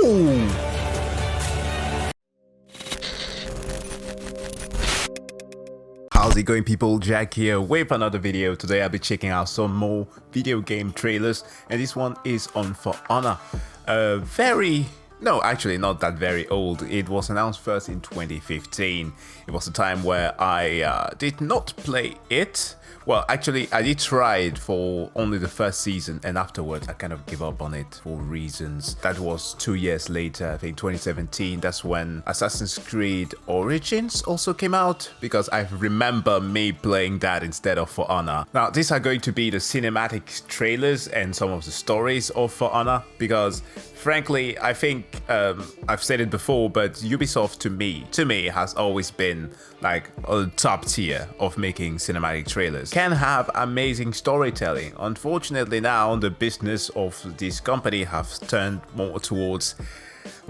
Oh! How's it going, people? Jack here with another video. Today I'll be checking out some more video game trailers, and this one is on For Honor. No, actually not that very old. It was announced first in 2015. It was a time where I did not play it. Well, actually, I did try it for only the first season, and afterwards I kind of gave up on it for reasons. That was 2 years later, I think 2017. That's when Assassin's Creed Origins also came out, because I remember me playing that instead of For Honor. Now, these are going to be the cinematic trailers and some of the stories of For Honor, because frankly, I think I've said it before, but Ubisoft to me has always been like a top tier of making cinematic trailers. Can have amazing storytelling. Unfortunately, now the business of this company have turned more towards,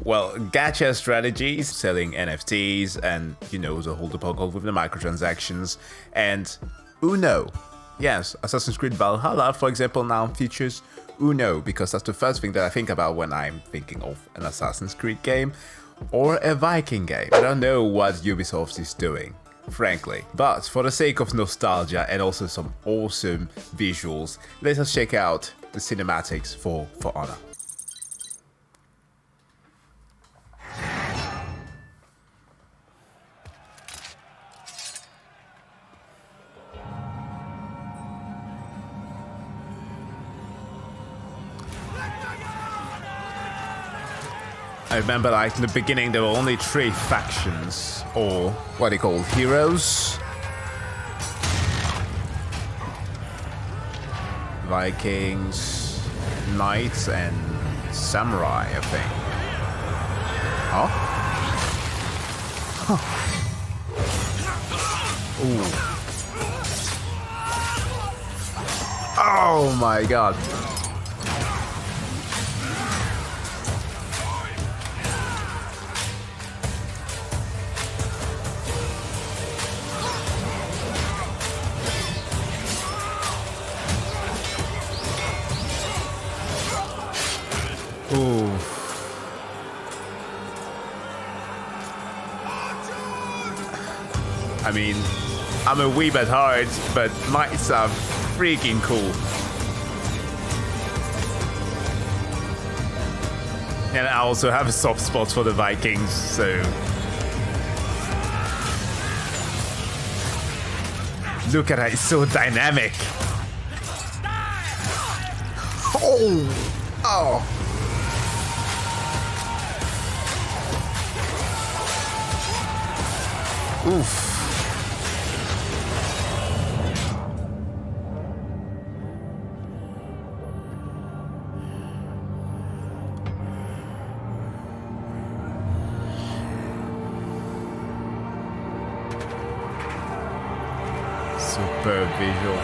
well, gacha strategies, selling NFTs, and you know, the whole debacle with the microtransactions. And Uno, yes, Assassin's Creed Valhalla, for example, now features Uno, because that's the first thing that I think about when I'm thinking of an Assassin's Creed game or a Viking game. I don't know what Ubisoft is doing, frankly, but for the sake of nostalgia and also some awesome visuals, let us check out the cinematics for Honor. I remember, like, in the beginning there were only 3 factions, or what they call heroes. Vikings, knights, and samurai, I think. Huh? Huh. Ooh. Oh my god. Ooh. I mean, I'm a wee bit hard, but knights are freaking cool. And I also have a soft spot for the Vikings, so... Look at that, it's so dynamic. Oh! Oh! Oof. Superb visual.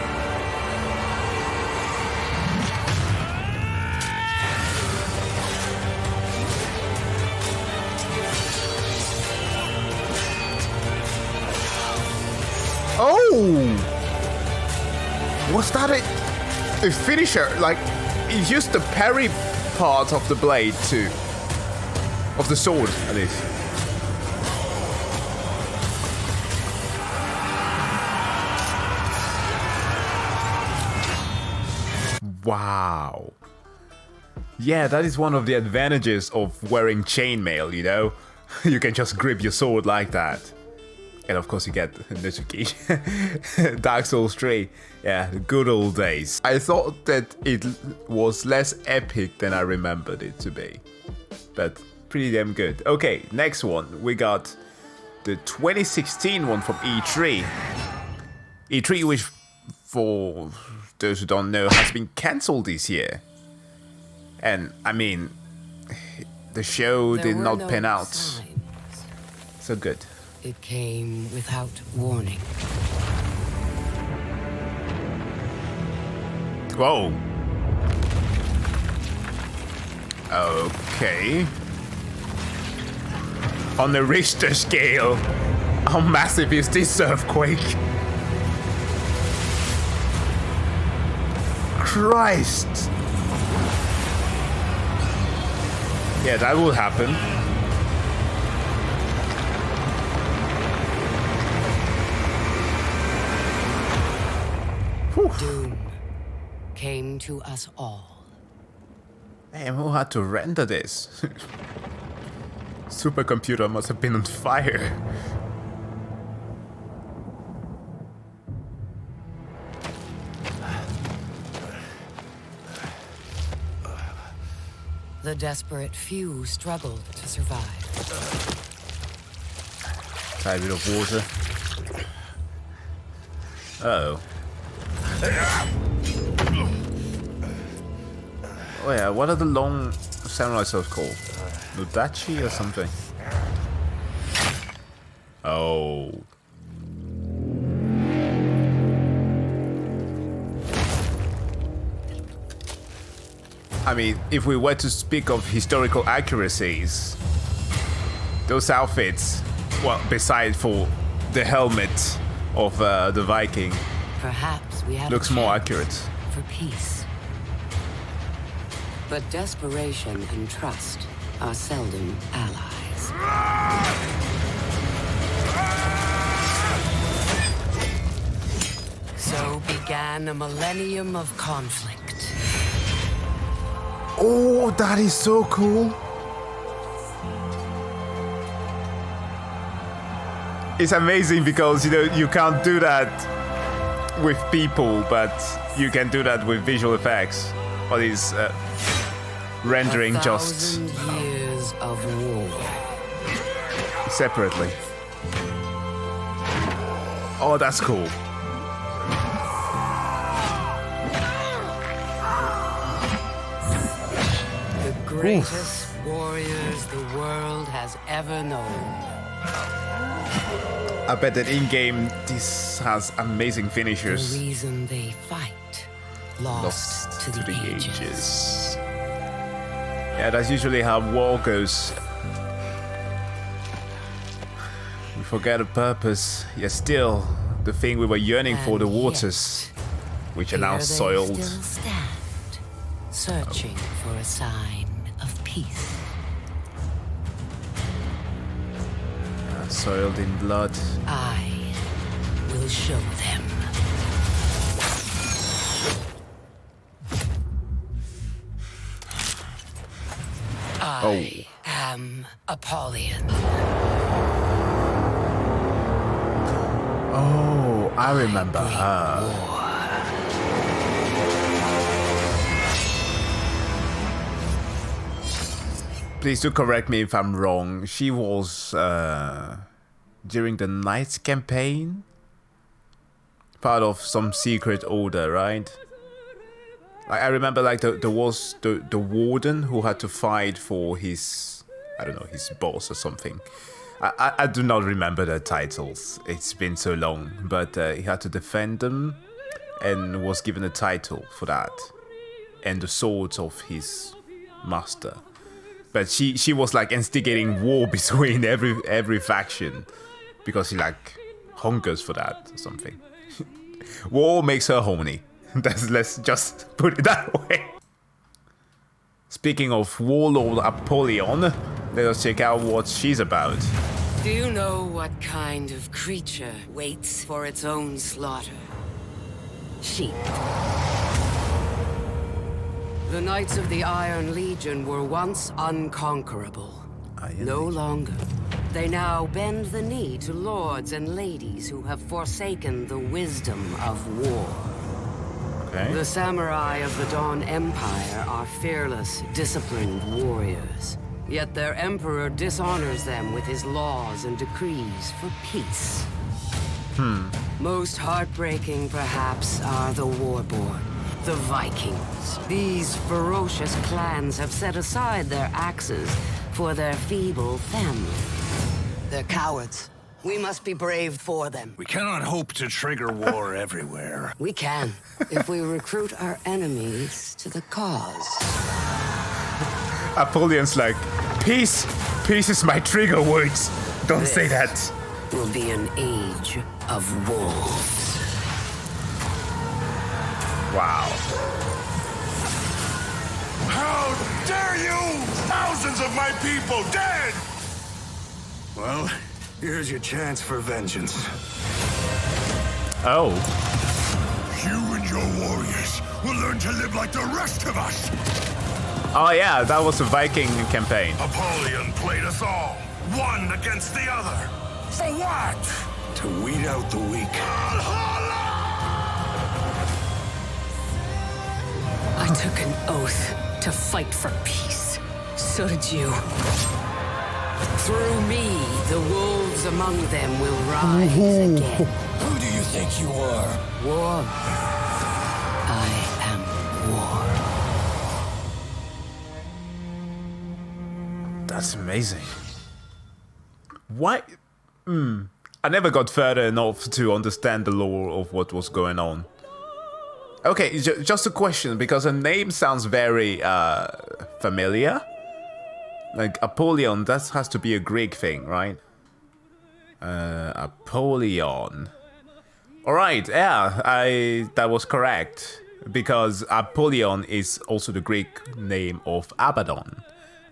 Oh! Was that a finisher? Like, he used the parry part of the blade to... of the sword, at least. Wow. Yeah, that is one of the advantages of wearing chainmail, you know? You can just grip your sword like that. And of course you get Nizuki. Dark Souls 3. Yeah, the good old days. I thought that it was less epic than I remembered it to be. But pretty damn good. Okay, next one. We got the 2016 one from E3. E3, which, for those who don't know, has been cancelled this year. And, I mean, the show did not pan out so good. It came without warning. Whoa. Okay. On the Richter scale, how massive is this earthquake? Christ. Yeah, that will happen. Doom came to us all. Damn, who had to render this? Supercomputer must have been on fire. The desperate few struggled to survive. Try a bit of water. Uh-oh. Oh yeah, what are the long samurai swords called? Nudachi or something? Oh. I mean, if we were to speak of historical accuracies, those outfits, well, besides for the helmet of the Viking, Perhaps we have looks a more chance accurate. for peace. But desperation and trust are seldom allies. So began a millennium of conflict. Oh, that is so cool. It's amazing because, you know, you can't do that with people, but you can do that with visual effects. What is rendering just 1,000 years of war. separately. Oh, that's cool. The greatest warriors the world has ever known. I bet that in-game this has amazing The finishers. reason they fight, lost to the ages. Yeah, that's usually how war goes. We forget the purpose, yet still the thing we were yearning for, the And waters, which are Here now they soiled. still stand, searching for a sign of peace. Soiled in blood. I will show them. I am Apollyon. Oh, I remember her. Please do correct me if I'm wrong. She was during the Knights campaign, part of some secret order, right? I remember, like, there was the warden who had to fight for his, I don't know, his boss or something. I do not remember the titles. It's been so long, but he had to defend them and was given a title for that, and the swords of his master. But she was like instigating war between every faction because he like hungers for that or something. War makes her horny. Let's just put it that way. Speaking of Warlord Apollyon, let us check out what she's about. Do you know what kind of creature waits for its own slaughter? Sheep. The Knights of the Iron Legion were once unconquerable. No longer. They now bend the knee to lords and ladies who have forsaken the wisdom of war. Okay. The samurai of the Dawn Empire are fearless, disciplined warriors. Yet their emperor dishonors them with his laws and decrees for peace. Most heartbreaking, perhaps, are the warborn, the Vikings. These ferocious clans have set aside their axes for their feeble family. They're cowards. We must be brave for them. We cannot hope to trigger war everywhere. We can, if we recruit our enemies to the cause. Apollyon's like, peace! Peace is my trigger words! Don't say that! Will be an age of wolves. Wow. How dare you! thousands of my people dead! Well, here's your chance for vengeance. Oh. You and your warriors will learn to live like the rest of us! Oh yeah, that was a Viking campaign. Apollyon played us all, one against the other. For what? To weed out the weak. I took an oath to fight for peace. So did you. Through me, the wolves among them will rise again. Who do you think you are? War. I am war. That's amazing. Why? I never got further enough to understand the lore of what was going on. Okay, just a question, because her name sounds very familiar. Like Apollyon, that has to be a Greek thing, right? Apollyon. Alright, yeah, that was correct. Because Apollyon is also the Greek name of Abaddon.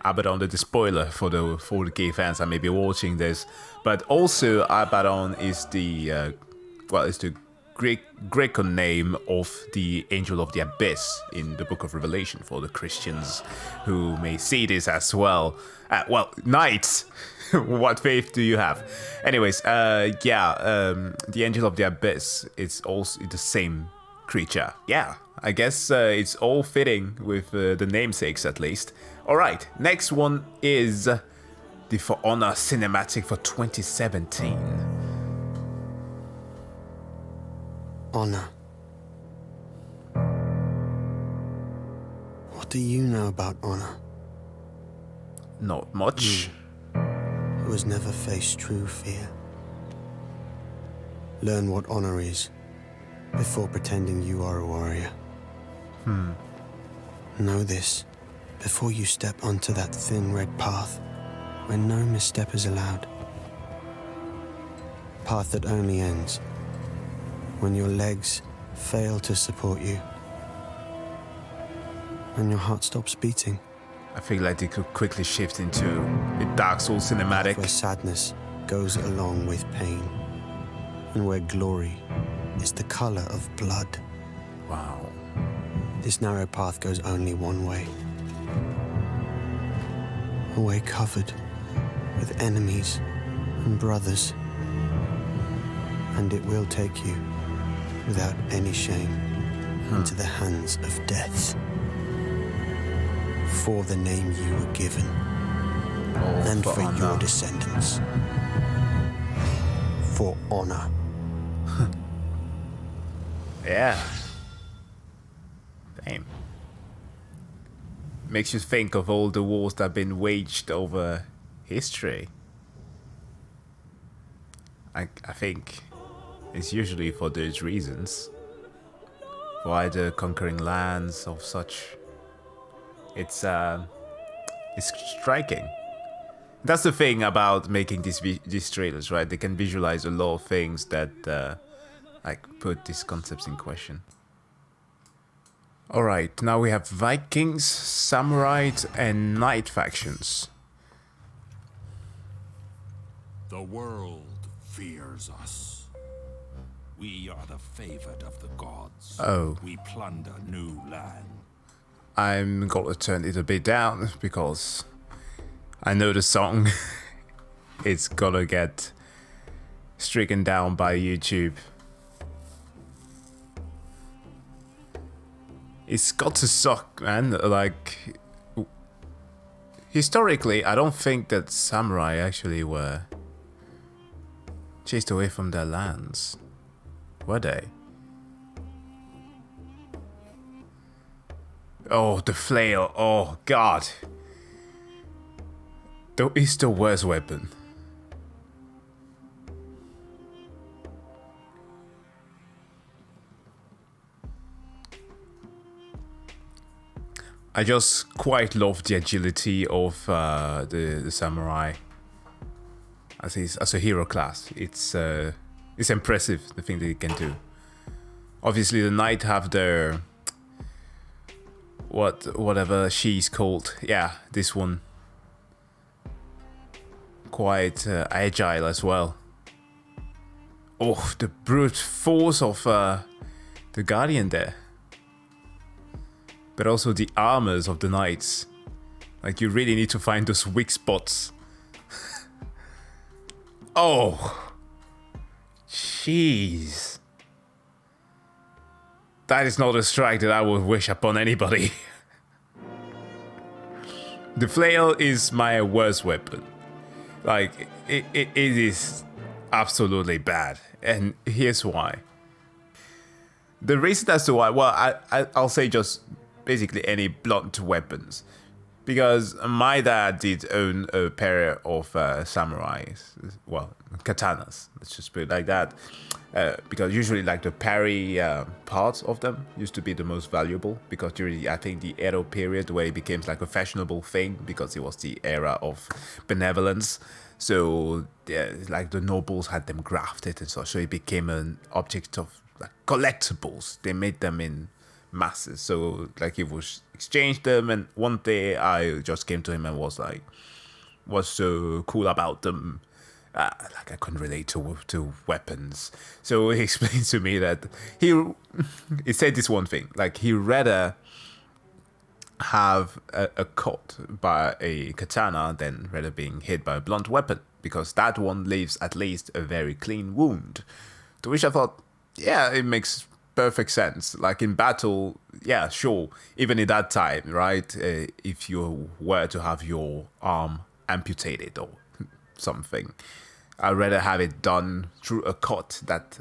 Abaddon, the spoiler for the gay fans that may be watching this. But also Abaddon is the it's the Greek name of the Angel of the Abyss in the Book of Revelation for the Christians who may see this as well. Knights. What faith do you have? Anyways, the Angel of the Abyss is also the same creature. Yeah, I guess it's all fitting with the namesakes at least. Alright, next one is the For Honor cinematic for 2017. Honor. What do you know about honor? Not much. Who has never faced true fear? Learn what honor is before pretending you are a warrior. Know this before you step onto that thin red path where no misstep is allowed. Path that only ends when your legs fail to support you, when your heart stops beating. I feel like they could quickly shift into a Dark Souls cinematic. Where sadness goes along with pain, and where glory is the color of blood. Wow. This narrow path goes only one way. A way covered with enemies and brothers. And it will take you, without any shame, into the hands of death. For the name you were given, and for your descendants. For honor. Yeah. Damn. Makes you think of all the wars that have been waged over history. I think it's usually for those reasons. For either conquering lands of such. It's striking. That's the thing about making these trailers, right? They can visualize a lot of things that like put these concepts in question. Alright, now we have Vikings, Samurais, and Knight factions. The world fears us. We are the favored of the gods. Oh. We plunder new land. I'm gonna turn it a bit down because I know the song it's gonna get stricken down by YouTube. It's got to suck, man. Like, historically, I don't think that samurai actually were chased away from their lands. Were they? Oh, the flail. Oh, God. It's the worst weapon. I just quite love the agility of the samurai as a hero class. It's impressive, the thing they can do. Obviously, the knight have their whatever she's called. Yeah, this one, quite agile as well. Oh, the brute force of the Guardian there. But also the armors of the knights. Like, you really need to find those weak spots. Oh. Jeez. That is not a strike that I would wish upon anybody. The flail is my worst weapon. Like, it is absolutely bad. And here's why. The reason as to why, well, I'll say just basically any blunt weapons. Because my dad did own a pair of samurais, well, katanas, let's just put it like that. Because usually like the parry parts of them used to be the most valuable, because during, I think, the Edo period, where it became like a fashionable thing, because it was the era of benevolence. So yeah, like the nobles had them grafted and so it became an object of like collectibles. They made them in masses, so like he would exchange them, and one day I just came to him and was like, what's so cool about them? Like, I couldn't relate to weapons, so he explained to me that he said this one thing, like he'd rather have a cut by a katana than rather being hit by a blunt weapon, because that one leaves at least a very clean wound. To which I thought, yeah, it makes perfect sense. Like in battle, yeah, sure, even in that time, right, if you were to have your arm amputated or something, I'd rather have it done through a cut that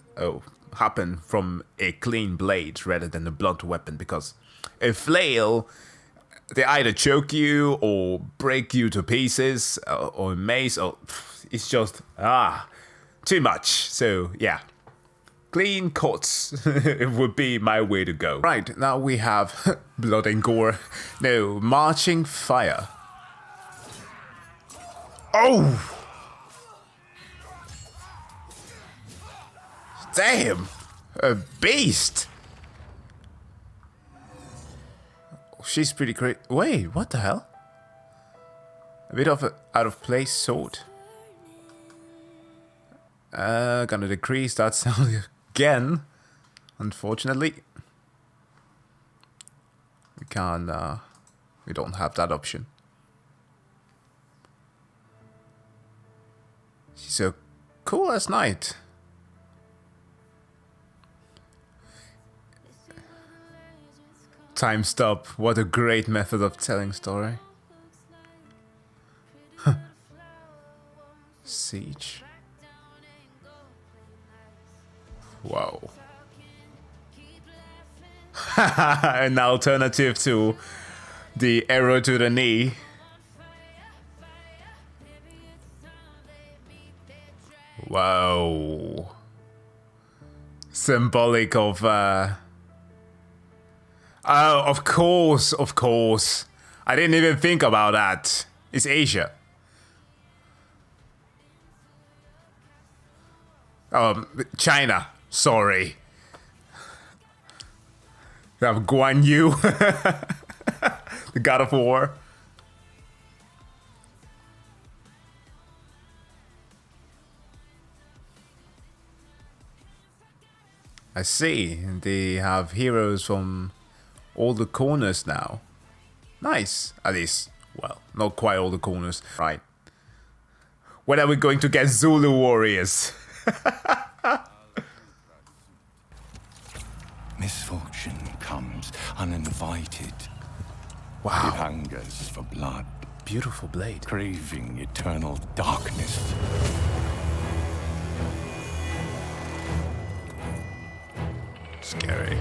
happened from a clean blade rather than a blunt weapon, because a flail, they either choke you or break you to pieces, or a mace, or it's just too much. So yeah, clean cuts it would be my way to go. Right, now we have blood and gore. No, marching fire. Oh! Damn! A beast! She's pretty great. Wait, what the hell? A bit of an out of place sword. Gonna decrease that sound again. Unfortunately, we can't. We don't have that option. She's so cool as night. Time stop. What a great method of telling story. Siege. Wow. An alternative to the arrow to the knee. Wow. Symbolic of oh, of course, of course. I didn't even think about that. It's Asia. China. Sorry. We have Guan Yu, the god of war. I see. They have heroes from all the corners now. Nice. At least, well, not quite all the corners. Right. When are we going to get Zulu warriors? Misfortune comes uninvited. Wow. It hungers for blood, Beautiful blade. craving eternal darkness. Scary.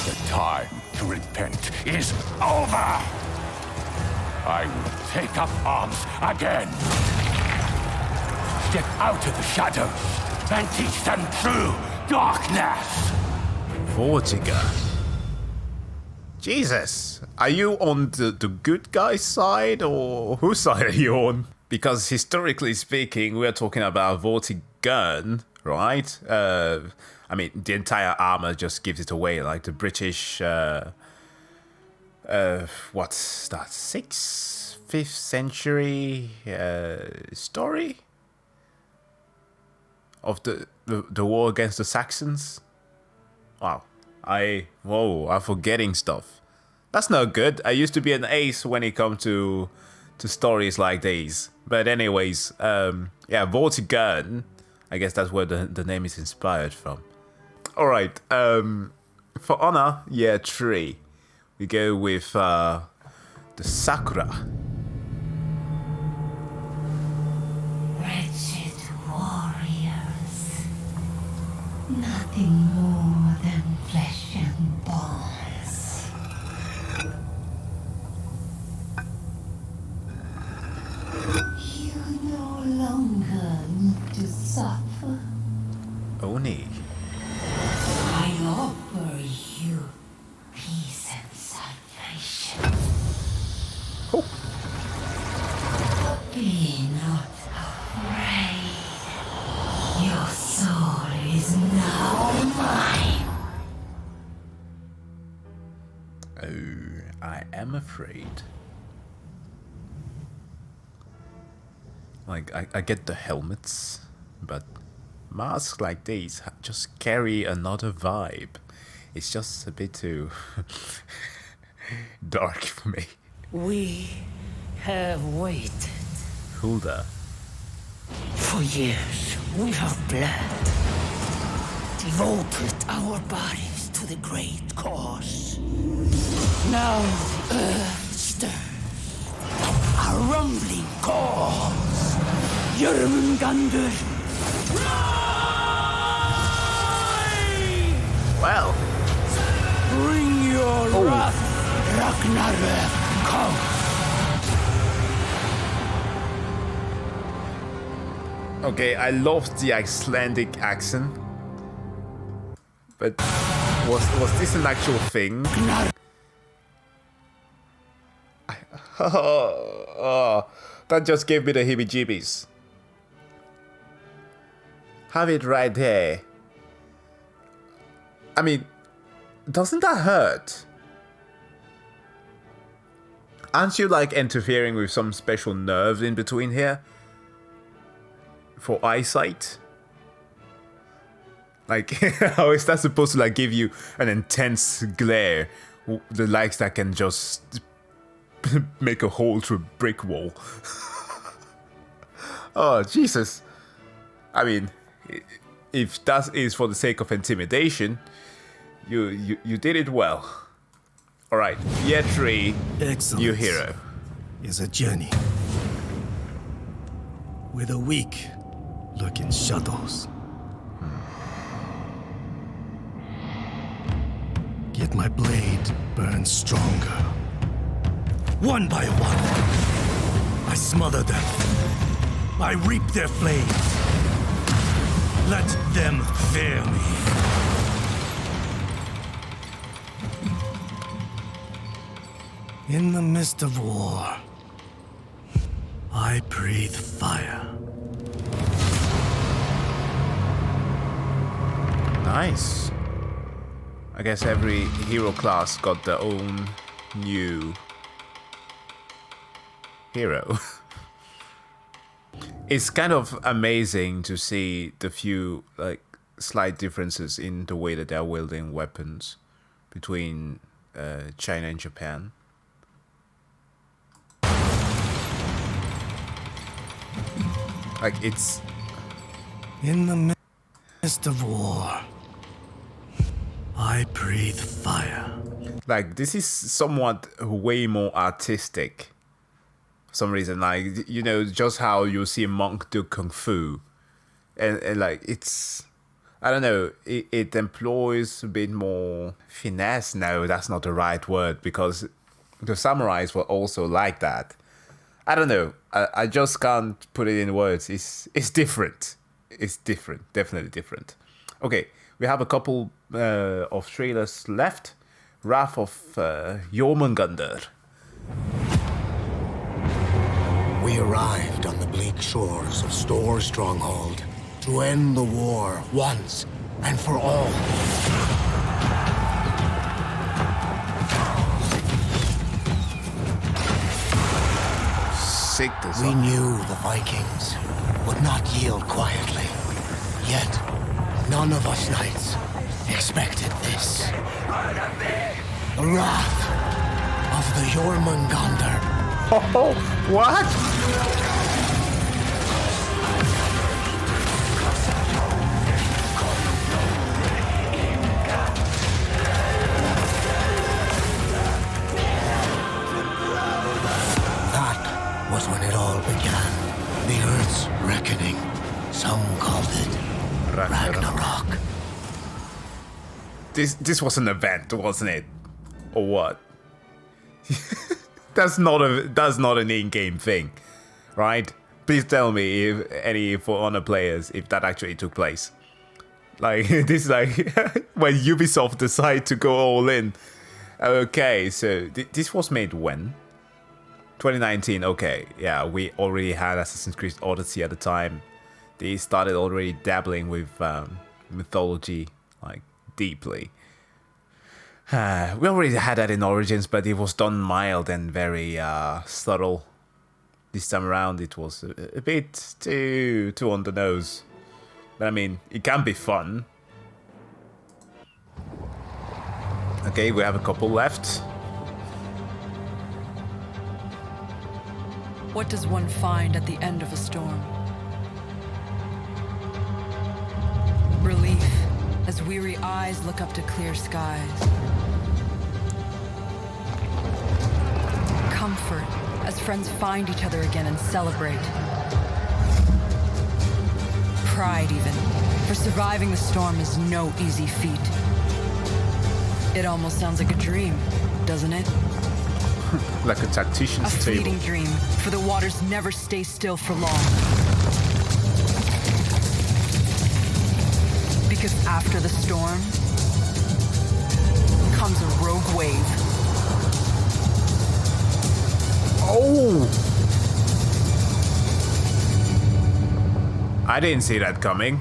The time to repent is over! I will take up arms again. Step out of the shadows and teach them true darkness! Vortiga. Jesus. Are you on the good guy's side, or whose side are you on? Because historically speaking, we're talking about Vortigern, right? I mean, the entire armor just gives it away, like the British what's that, 5th century story of the war against the Saxons. Wow, I'm forgetting stuff. That's not good. I used to be an ace when it comes to stories like these. But anyways, yeah, Vortigern. I guess that's where the name is inspired from. All right, for honor, yeah, 3. We go with the Sakura. Wretched warriors, nothing more than flesh and bones. You no longer need to suffer. Oni. I offer you peace and salvation. Oh. Be not afraid. Your soul is now mine. Oh, I am afraid. Like, I get the helmets, but masks like these just carry another vibe. It's just a bit too dark for me. We have waited. Hulda. For years, we have bled. Devoted our bodies to the great cause. Now the earth stirs. A rumbling cause. Jörmungandr. Well. Bring your wrath, Ragnarok comes. Okay, I love the Icelandic accent. But was this an actual thing? That just gave me the heebie-jeebies. Have it right there. I mean, doesn't that hurt? Aren't you like interfering with some special nerves in between here? For eyesight? Like, how is that supposed to like give you an intense glare? The likes that can just make a hole through a brick wall. Oh, Jesus. I mean, if that is for the sake of intimidation, you did it well. All right, Yetri, new hero. Is a journey where the weak lurk in shadows. Yet my blade burns stronger. One by one, I smother them. I reap their flames. Let them fear me. In the midst of war, I breathe fire. Nice. I guess every hero class got their own new hero. It's kind of amazing to see the few like slight differences in the way that they're wielding weapons between China and Japan. Like it's in the midst of war, I breathe fire. Like this is somewhat way more artistic. For some reason, like, you know, just how you see a monk do kung fu, and like it's, I don't know, it employs a bit more finesse. No, that's not the right word, because the samurais were also like that. I don't know. I just can't put it in words. It's different. It's different. Definitely different. Okay, we have a couple of trailers left. Wrath of Jormungandr. We arrived on the bleak shores of Store Stronghold to end the war once and for all. this We one. knew the Vikings would not yield quietly. Yet, none of us knights expected this. The wrath of the Jormungandr. Oh, what? That was when it all began. The Earth's reckoning. Some called it Ragnarok. This was an event, wasn't it? Or what? That's not an in-game thing, right? Please tell me if any For Honor players if that actually took place. Like this is like when Ubisoft decide to go all in. Okay, so this was made when? 2019. Okay, yeah, we already had Assassin's Creed Odyssey at the time. They started already dabbling with mythology like deeply. We already had that in Origins, but it was done mild and very subtle. This time around, it was a bit too on the nose. But I mean, it can be fun. Okay, we have a couple left. What does one find at the end of a storm? Relief, as weary eyes look up to clear skies. Comfort, as friends find each other again and celebrate. Pride, even, for surviving the storm is no easy feat. It almost sounds like a dream, doesn't it? Like a A tactician's table. fleeting dream, for the waters never stay still for long. Because after the storm comes a rogue wave. Oh! I didn't see that coming.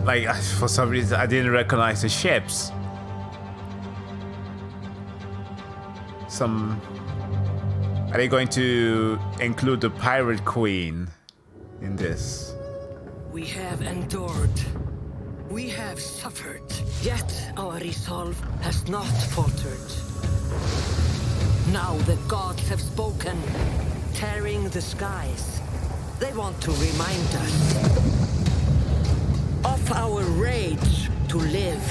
Like, for some reason, I didn't recognize the ships. Are they going to include the Pirate Queen in this? We have endured. We have suffered. Yet our resolve has not faltered. Now the gods have spoken, tearing the skies. They want to remind us of our rage to live,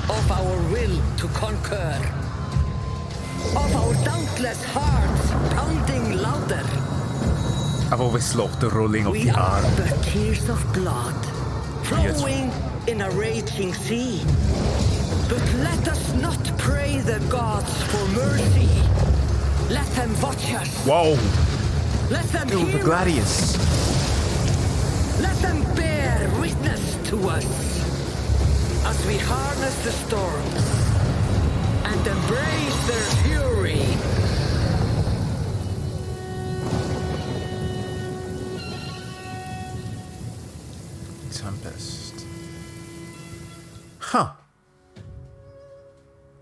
of our will to conquer, of our dauntless hearts pounding louder. I've always loved the rolling of We the are R. but tears of blood, flowing in a raging sea. But let us not pray the gods for mercy. Let them watch us. Whoa! Let them Dude, the hear us. Gladius. Let them bear witness to us as we harness the storms and embrace their fury. Tempest. Huh.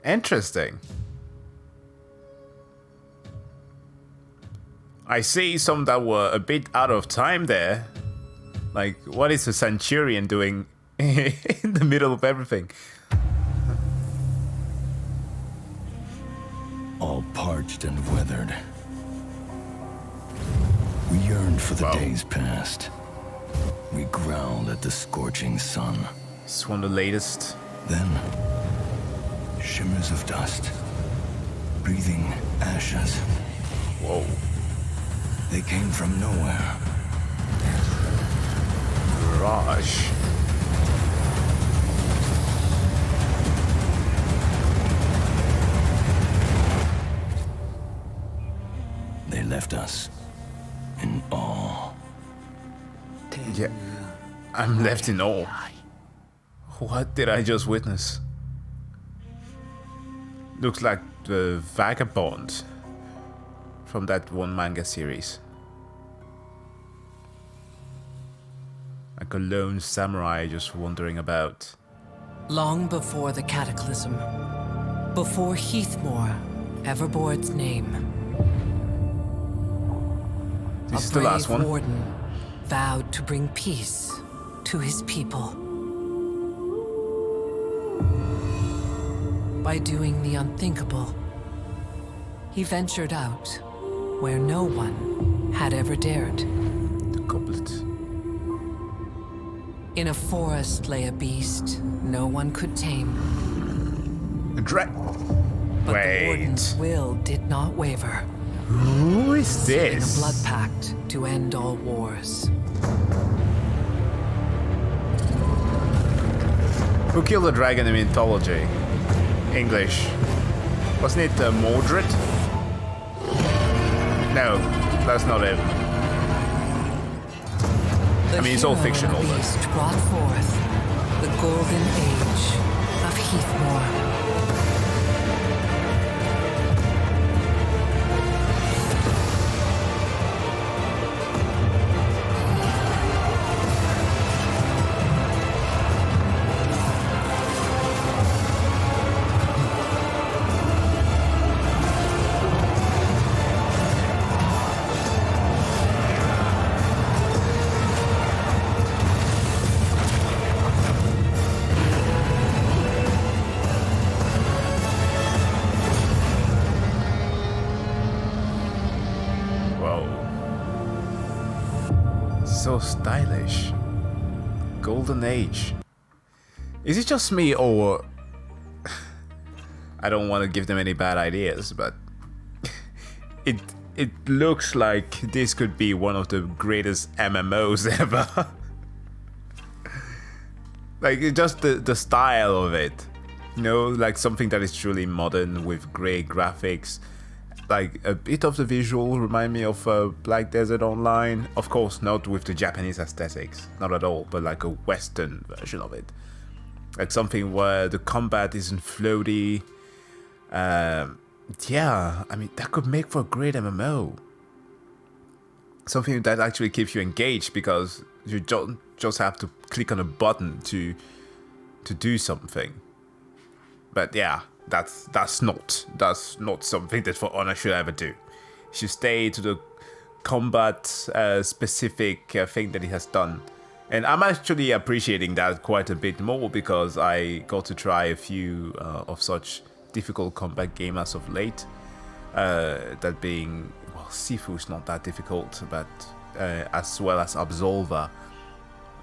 Interesting. I see some that were a bit out of time there. Like, what is a centurion doing in the middle of everything? All parched and weathered. We yearned for the days past. We growled at the scorching sun. It's one of the latest. Then, shimmers of dust, breathing ashes. Whoa. They came from nowhere. Mirage. They left us in awe. Yeah. I'm left in awe. What did I just witness? Looks like the Vagabond from that one manga series. Like a lone samurai just wandering about. Long before the cataclysm, before Heathmore ever bore its name. This is the last one. A brave warden vowed to bring peace to his people. By doing the unthinkable, he ventured out where no one had ever dared. The goblet. In a forest lay a beast no one could tame. A But the warden's will did not waver. Who is Sealing this? a blood pact to end all wars. Who killed the dragon in mythology? English. Wasn't it Mordred? No, that's not it. I mean, it's all fictional. The beast brought forth the golden age of Heathmore. So stylish. Golden Age. Is it just me, or I don't want to give them any bad ideas, but it looks like this could be one of the greatest MMOs ever. Like, just the style of it, you know, like something that is truly modern with great graphics. Like, a bit of the visual remind me of Black Desert Online. Of course, not with the Japanese aesthetics, not at all, but like a Western version of it. Like something where the combat isn't floaty. Yeah, I mean, that could make for a great MMO. Something that actually keeps you engaged, because you don't just have to click on a button to do something. But yeah, that's not something that For Honor should ever do. It should stay to the combat specific thing that it has done. And I'm actually appreciating that quite a bit more, because I got to try a few of such difficult combat games as of late. That being, well, Sifu's not that difficult, but as well as Absolver.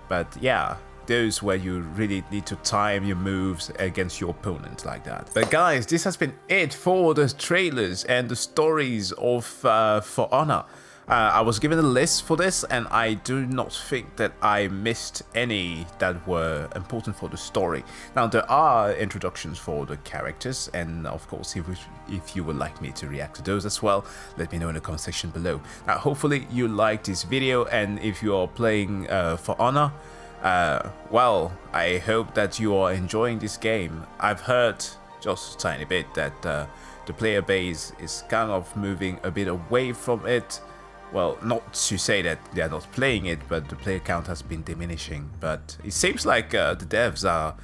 But yeah, those where you really need to time your moves against your opponent like that. But guys, this has been it for the trailers and the stories of For Honor. I was given a list for this, and I do not think that I missed any that were important for the story. Now, there are introductions for the characters, and of course, if you would like me to react to those as well, let me know in the comment section below. Now, hopefully you liked this video, and if you are playing For Honor, well, I hope that you are enjoying this game. I've heard just a tiny bit that the player base is kind of moving a bit away from it. Well, not to say that they are not playing it, but the player count has been diminishing. But it seems like the devs are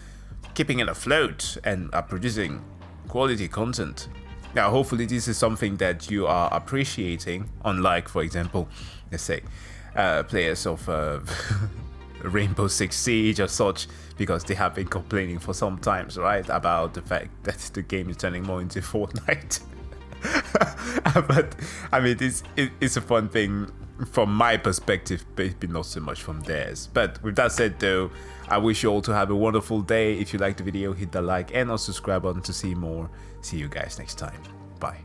keeping it afloat and are producing quality content. Now, hopefully this is something that you are appreciating, unlike, for example, let's say, players of Rainbow Six Siege or such, because they have been complaining for some times, right, about the fact that the game is turning more into Fortnite. But I mean, it's a fun thing from my perspective, but not so much from theirs. But with that said though, I wish you all to have a wonderful day. If you liked the video, hit the like and the subscribe button to see more. See you guys next time. Bye.